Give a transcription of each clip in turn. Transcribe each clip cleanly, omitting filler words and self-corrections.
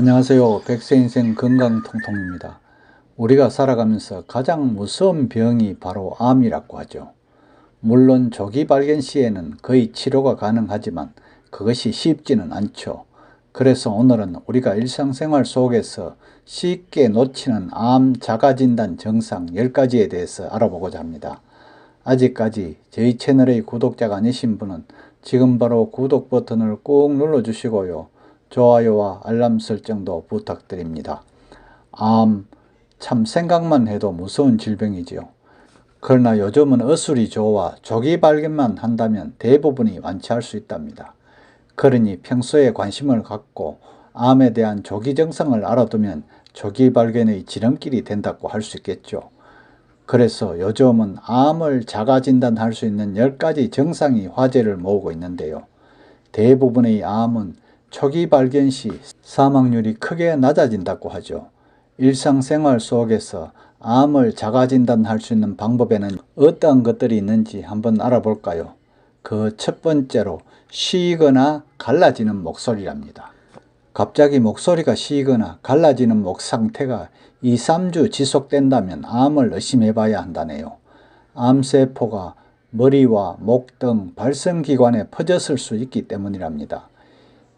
안녕하세요. 백세인생 건강통통입니다. 우리가 살아가면서 가장 무서운 병이 바로 암이라고 하죠. 물론 조기 발견 시에는 거의 치료가 가능하지만 그것이 쉽지는 않죠. 그래서 오늘은 우리가 일상생활 속에서 쉽게 놓치는 암 자가진단 증상 10가지에 대해서 알아보고자 합니다. 아직까지 저희 채널의 구독자가 아니신 분은 지금 바로 구독 버튼을 꾹 눌러주시고요. 좋아요와 알람 설정도 부탁드립니다. 암, 참 생각만 해도 무서운 질병이지요. 그러나 요즘은 의술이 좋아 조기 발견만 한다면 대부분이 완치할 수 있답니다. 그러니 평소에 관심을 갖고 암에 대한 조기 증상을 알아두면 조기 발견의 지름길이 된다고 할 수 있겠죠. 그래서 요즘은 암을 자가진단할 수 있는 10가지 증상이 화제를 모으고 있는데요. 대부분의 암은 초기 발견 시 사망률이 크게 낮아진다고 하죠. 일상생활 속에서 암을 자가진단할 수 있는 방법에는 어떠한 것들이 있는지 한번 알아볼까요? 그 첫 번째로 쉬거나 갈라지는 목소리랍니다. 갑자기 목소리가 쉬거나 갈라지는 목 상태가 2, 3주 지속된다면 암을 의심해 봐야 한다네요. 암세포가 머리와 목 등 발성기관에 퍼졌을 수 있기 때문이랍니다.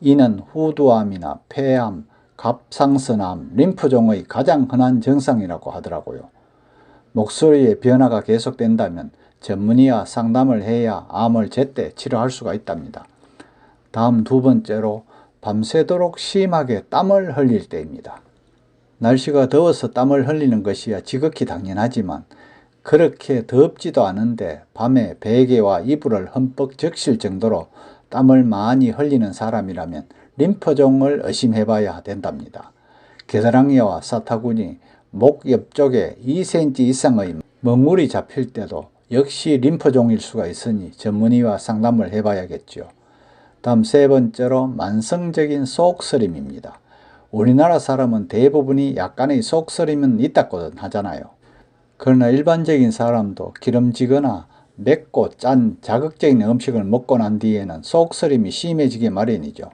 이는 후두암이나 폐암, 갑상선암, 림프종의 가장 흔한 증상이라고 하더라고요. 목소리의 변화가 계속된다면 전문의와 상담을 해야 암을 제때 치료할 수가 있답니다. 다음 두 번째로 밤새도록 심하게 땀을 흘릴 때입니다. 날씨가 더워서 땀을 흘리는 것이야 지극히 당연하지만 그렇게 덥지도 않은데 밤에 베개와 이불을 흠뻑 적실 정도로 땀을 많이 흘리는 사람이라면 림프종을 의심해 봐야 된답니다. 겨드랑이와 사타구니, 목 옆쪽에 2cm 이상의 먹물이 잡힐 때도 역시 림프종일 수가 있으니 전문의와 상담을 해봐야겠죠. 다음 세 번째로 만성적인 속쓰림입니다. 우리나라 사람은 대부분이 약간의 속쓰림은 있다고는 하잖아요. 그러나 일반적인 사람도 기름지거나 맵고 짠 자극적인 음식을 먹고 난 뒤에는 속쓰림이 심해지기 마련이죠.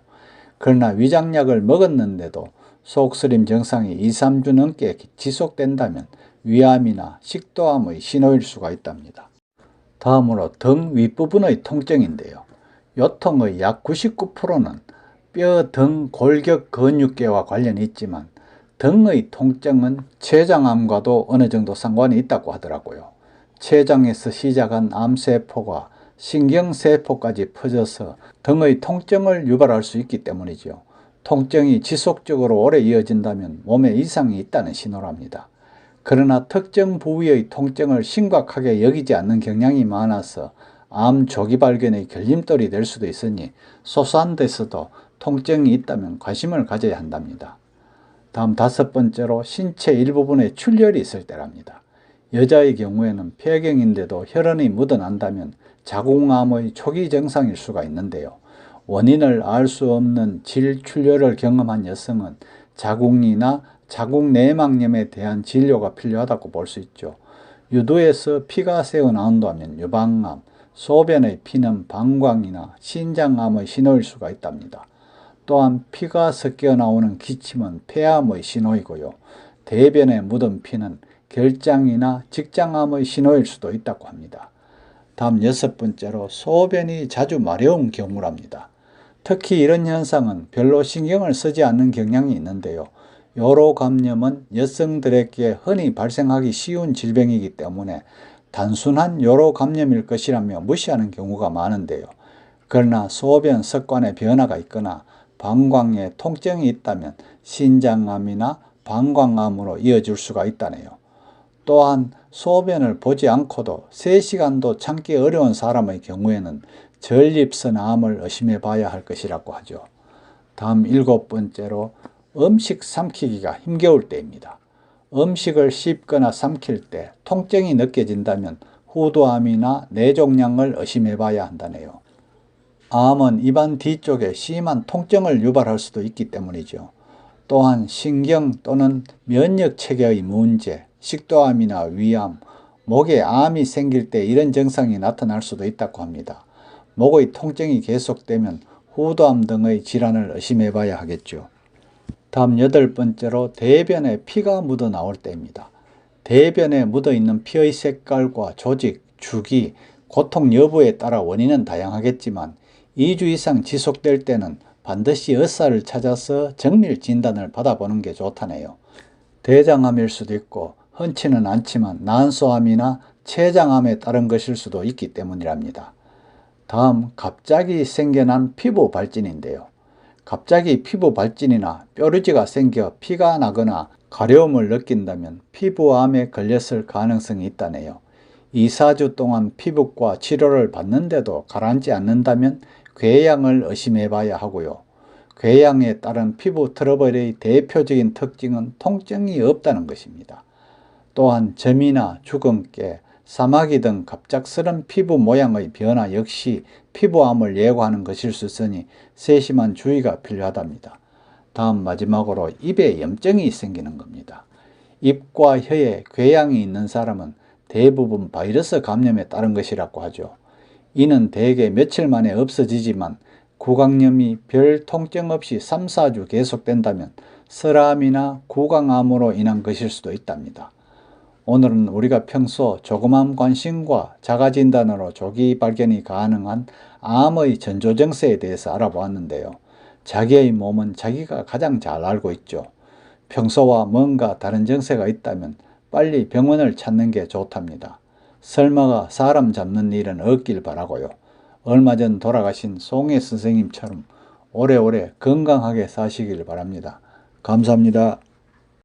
그러나 위장약을 먹었는데도 속쓰림 증상이 2, 3주 넘게 지속된다면 위암이나 식도암의 신호일 수가 있답니다. 다음으로 등 윗부분의 통증인데요. 요통의 약 99%는 뼈, 등, 골격, 근육계와 관련이 있지만 등의 통증은 췌장암과도 어느 정도 상관이 있다고 하더라고요. 췌장에서 시작한 암세포가 신경세포까지 퍼져서 등의 통증을 유발할 수 있기 때문이죠. 통증이 지속적으로 오래 이어진다면 몸에 이상이 있다는 신호랍니다. 그러나 특정 부위의 통증을 심각하게 여기지 않는 경향이 많아서 암 조기 발견의 걸림돌이 될 수도 있으니 소소한 데서도 통증이 있다면 관심을 가져야 한답니다. 다음 다섯 번째로 신체 일부분에 출혈이 있을 때랍니다. 여자의 경우에는 폐경인데도 혈흔이 묻어난다면 자궁암의 초기 증상일 수가 있는데요. 원인을 알 수 없는 질출혈을 경험한 여성은 자궁이나 자궁 내막염에 대한 진료가 필요하다고 볼 수 있죠. 유두에서 피가 새어나온다면 유방암, 소변의 피는 방광이나 신장암의 신호일 수가 있답니다. 또한 피가 섞여 나오는 기침은 폐암의 신호이고요. 대변에 묻은 피는 결장이나 직장암의 신호일 수도 있다고 합니다. 다음 여섯 번째로 소변이 자주 마려운 경우랍니다. 특히 이런 현상은 별로 신경을 쓰지 않는 경향이 있는데요. 요로 감염은 여성들에게 흔히 발생하기 쉬운 질병이기 때문에 단순한 요로 감염일 것이라며 무시하는 경우가 많은데요. 그러나 소변 습관에 변화가 있거나 방광에 통증이 있다면 신장암이나 방광암으로 이어질 수가 있다네요. 또한 소변을 보지 않고도 3시간도 참기 어려운 사람의 경우에는 전립선암을 의심해 봐야 할 것이라고 하죠. 다음 일곱 번째로 음식 삼키기가 힘겨울 때입니다. 음식을 씹거나 삼킬 때 통증이 느껴진다면 후두암이나 뇌종양을 의심해 봐야 한다네요. 암은 입안 뒤쪽에 심한 통증을 유발할 수도 있기 때문이죠. 또한 신경 또는 면역 체계의 문제, 식도암이나 위암, 목에 암이 생길 때 이런 증상이 나타날 수도 있다고 합니다. 목의 통증이 계속되면 후두암 등의 질환을 의심해 봐야 하겠죠. 다음 8번째로 대변에 피가 묻어 나올 때입니다. 대변에 묻어 있는 피의 색깔과 조직, 주기, 고통 여부에 따라 원인은 다양하겠지만 2주 이상 지속될 때는 반드시 의사를 찾아서 정밀 진단을 받아보는 게 좋다네요. 대장암일 수도 있고 흔치는 않지만 난소암이나 췌장암에 따른 것일 수도 있기 때문이랍니다. 다음 갑자기 생겨난 피부 발진인데요. 갑자기 피부 발진이나 뾰루지가 생겨 피가 나거나 가려움을 느낀다면 피부암에 걸렸을 가능성이 있다네요. 2, 4주 동안 피부과 치료를 받는데도 가라앉지 않는다면 궤양을 의심해 봐야 하고요. 궤양에 따른 피부 트러블의 대표적인 특징은 통증이 없다는 것입니다. 또한 점이나 주근깨, 사마귀 등 갑작스런 피부 모양의 변화 역시 피부암을 예고하는 것일 수 있으니 세심한 주의가 필요하답니다. 다음 마지막으로 입에 염증이 생기는 겁니다. 입과 혀에 궤양이 있는 사람은 대부분 바이러스 감염에 따른 것이라고 하죠. 이는 대개 며칠 만에 없어지지만 구강염이 별 통증 없이 3, 4주 계속된다면 설암이나 구강암으로 인한 것일 수도 있답니다. 오늘은 우리가 평소 조그만 관심과 자가진단으로 조기 발견이 가능한 암의 전조증세에 대해서 알아보았는데요. 자기의 몸은 자기가 가장 잘 알고 있죠. 평소와 뭔가 다른 증세가 있다면 빨리 병원을 찾는 게 좋답니다. 설마가 사람 잡는 일은 없길 바라고요. 얼마 전 돌아가신 송혜 선생님처럼 오래오래 건강하게 사시길 바랍니다. 감사합니다.